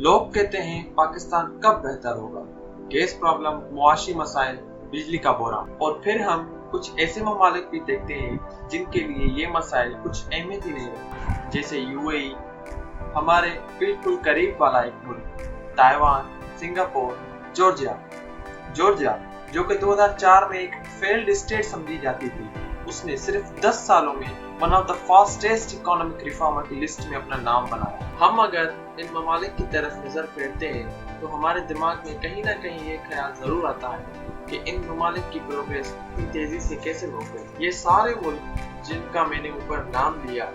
लोग कहते हैं पाकिस्तान कब बेहतर होगा, गैस प्रॉब्लम, मुआशी मसाइल, बिजली का बोरा। और फिर हम कुछ ऐसे ममालिक भी देखते हैं जिनके लिए ये मसाइल कुछ अहमियत ही नहीं रखते, जैसे यूएई, हमारे बिल्कुल करीब वाला एक मुल्क, ताइवान, सिंगापुर, जॉर्जिया जो कि 2004 में एक फेल्ड स्टेट समझी जाती थी, उसने सिर्फ 10 सालों में one of the fastest economic reformer की लिस्ट में अपना नाम बनाया। हम अगर इन ममालिक की तरफ नजर फेरते हैं तो हमारे दिमाग में कहीं ना कहीं ये ख्याल जरूर आता है कि इन ममालिक की प्रोग्रेस इतनी तेजी से कैसे हो गई। ये सारे मुल्क जिनका मैंने ऊपर नाम लिया,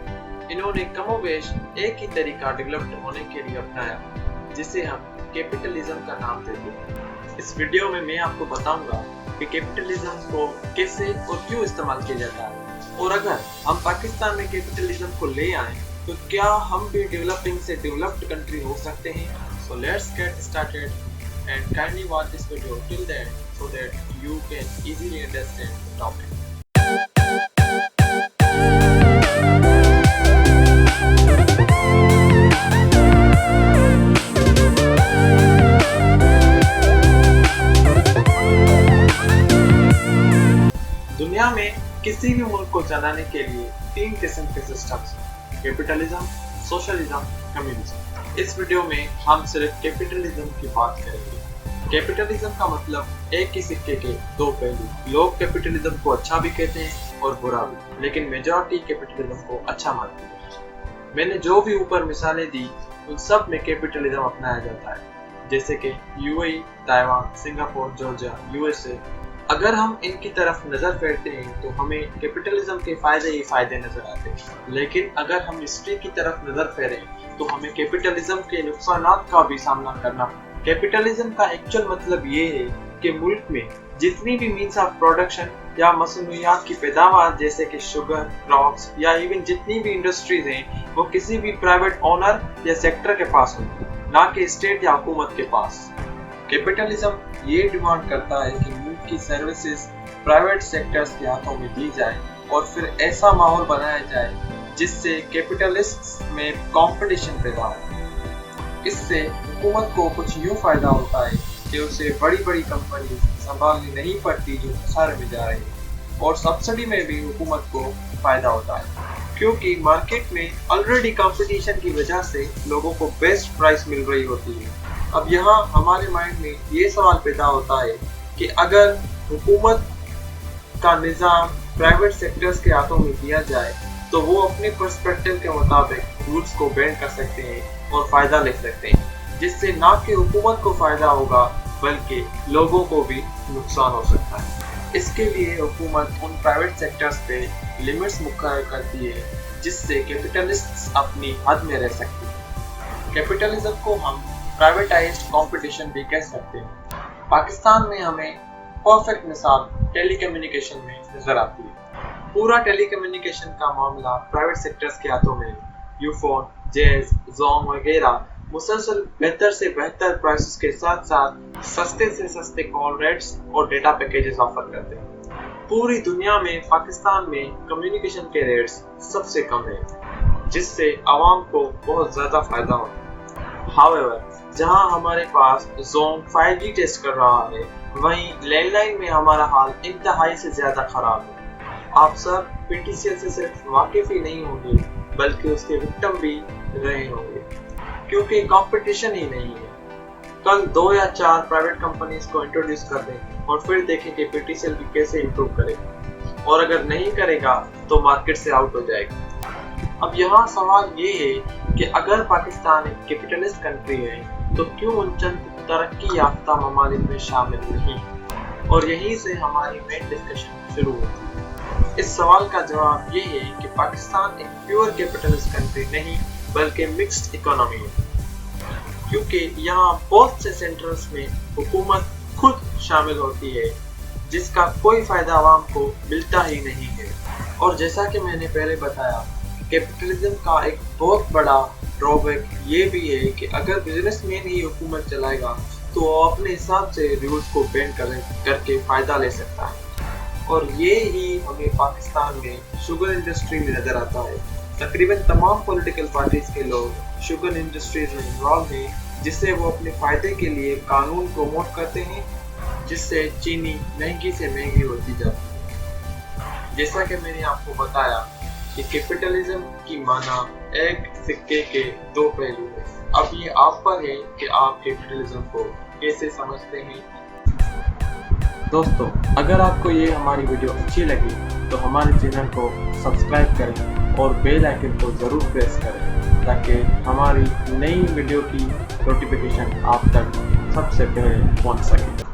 इन्होंने कमोबेश एक ही तरीका डेवलप्ड होने के लिए अपनाया, जिसे हम कैपिटलिज्म का नाम देते हैं। इस वीडियो में मैं आपको बताऊंगा कि कैपिटलिज्म को कैसे और क्यों इस्तेमाल किया जाता है, और अगर हम पाकिस्तान में कैपिटलिज्म को ले आए तो क्या हम भी डेवलपिंग से डेवलप्ड कंट्री हो सकते हैं। So let's get started and kindly watch this video till the end so that you can easily understand the topic. दुनिया में किसी भी मुल्क को चलाने के लिए 3 किस्म के सिस्टम्स हैं: कैपिटलिज्म, सोशलिज्म, कम्युनिज्म। इस वीडियो में हम सिर्फ कैपिटलिज्म की बात करेंगे। कैपिटलिज्म का मतलब एक ही सिक्के के दो पहलू। लोग कैपिटलिज्म को अच्छा भी कहते हैं और बुरा भी, लेकिन मेजॉरिटी कैपिटलिज्म को अच्छा मानती है। मैंने जो भी ऊपर मिसालें दी उन सब में कैपिटलिज्म अपनाया जाता है, जैसे कि UAE, Taiwan, Singapore, Georgia, USA. अगर हम इनकी तरफ नजर फेरते हैं तो हमें कैपिटलिज्म के फायदे ही फायदे नजर आते हैं, लेकिन अगर हम हिस्ट्री की तरफ नजर फेरें तो हमें कैपिटलिज्म के नुकसानात का भी सामना करना पड़ता है। कैपिटलिज्म का एक्चुअल मतलब ये है कि मुल्क में जितनी भी मीन्स ऑफ प्रोडक्शन या मसनूइयात की पैदावार, जैसे कि शुगर, क्रॉप्स या इवन जितनी भी इंडस्ट्रीज हैं, वो किसी भी प्राइवेट ओनर या सेक्टर के पास होंगी, ना कि स्टेट या हुकूमत के पास। कैपिटलिज्म ये डिमांड करता है कि मुल्क की सर्विसेज प्राइवेट सेक्टर्स के हाथों में दी जाए और फिर ऐसा माहौल बनाया जाए जिससे कैपिटलिस्ट्स में कंपटीशन पैदा हो। इससे हुकूमत को कुछ यूँ फायदा होता है कि उसे बड़ी बड़ी कंपनी संभालनी नहीं पड़ती जो खसारे में जा रही है, और सब्सिडी में भी हुकूमत को फायदा होता है, क्योंकि मार्केट में ऑलरेडी कंपटीशन की वजह से लोगों को बेस्ट प्राइस मिल रही होती है। अब यहाँ हमारे माइंड में ये सवाल पैदा होता है कि अगर हुकूमत का निज़ाम प्राइवेट सेक्टर्स के हाथों में दिया जाए तो वो अपने पर्सपेक्टिव के मुताबिक रूल्स को बेंड कर सकते हैं और फ़ायदा ले सकते हैं, जिससे ना कि हुकूमत को फ़ायदा होगा बल्कि लोगों को भी नुकसान हो सकता है। इसके लिए हुकूमत उन प्राइवेट सेक्टर्स पे लिमिट्स मुकर्रर करती है जिससे कैपिटलिस्ट्स अपनी हद में रह सकते हैं। कैपिटलिज्म को हम प्राइवेटाइज्ड कंपटीशन भी कह सकते हैं। पाकिस्तान में हमें परफेक्ट मिसाल टेलीकम्युनिकेशन में नजर आती है। पूरा टेलीकम्युनिकेशन का मामला प्राइवेट सेक्टर्स के हाथों में। यूफोन, जेज, जोंग वगैरह मुसलसल बेहतर से बेहतर प्राइसेस के साथ साथ सस्ते से सस्ते कॉल रेट्स और डेटा पैकेजेस ऑफर करते हैं। पूरी दुनिया में पाकिस्तान में कम्युनिकेशन के रेट्स सबसे कम है, जिससे आवाम को बहुत ज़्यादा फायदा होता है। हाउएवर, जहां हमारे पास जोंग 5G टेस्ट कर रहा है, वहीं लैंडलाइन में हमारा हाल इंतहाई से ज्यादा खराब है। आप सब पीटीसीएल से सिर्फ वाकिफ ही नहीं होंगे बल्कि उसके विक्टिम भी रहे होंगे, क्योंकि कंपटीशन ही नहीं है। कल 2 या 4 प्राइवेट कंपनीज को इंट्रोड्यूस कर दें और फिर देखें कि पीटीसीएल भी कैसे इम्प्रूव करेगा, और अगर नहीं करेगा तो मार्केट से आउट हो जाएगा। अब यहाँ सवाल ये है कि अगर पाकिस्तान एक कैपिटलिस्ट कंट्री है तो क्यों उन चंद तरक्की याफ्ता ममालिक में शामिल नहीं, और यहीं से हमारी मेन डिस्कशन शुरू होती है। इस सवाल का जवाब ये है कि पाकिस्तान एक प्योर कैपिटलिस्ट कंट्री नहीं बल्कि मिक्स्ड इकोनॉमी है, क्योंकि यहाँ बहुत से सेंटर्स में हुकूमत खुद शामिल होती है जिसका कोई फायदा आवाम को मिलता ही नहीं है। और जैसा कि मैंने पहले बताया, कैपिटलिज्म का एक बहुत बड़ा ड्रॉबैक ये भी है कि अगर बिजनेसमैन ही हुकूमत चलाएगा तो वो अपने हिसाब से रूल्स को बेंड करके फ़ायदा ले सकता है, और ये ही हमें पाकिस्तान में शुगर इंडस्ट्री में नज़र आता है। तकरीबन तमाम पॉलिटिकल पार्टीज के लोग शुगर इंडस्ट्रीज में इन्वॉल्व हैं, जिससे वो अपने फायदे के लिए कानून प्रमोट करते हैं, जिससे चीनी महंगी से महंगी होती जाती है। जैसा कि मैंने आपको बताया कि कैपिटलिज्म की माना एक सिक्के के दो पहलू है। अब ये आप पर है कि आप कैपिटलिज्म को कैसे समझते हैं। दोस्तों, अगर आपको ये हमारी वीडियो अच्छी लगी तो हमारे चैनल को सब्सक्राइब करें और बेल आइकन को ज़रूर प्रेस करें ताकि हमारी नई वीडियो की नोटिफिकेशन आप तक सबसे पहले पहुंच सके।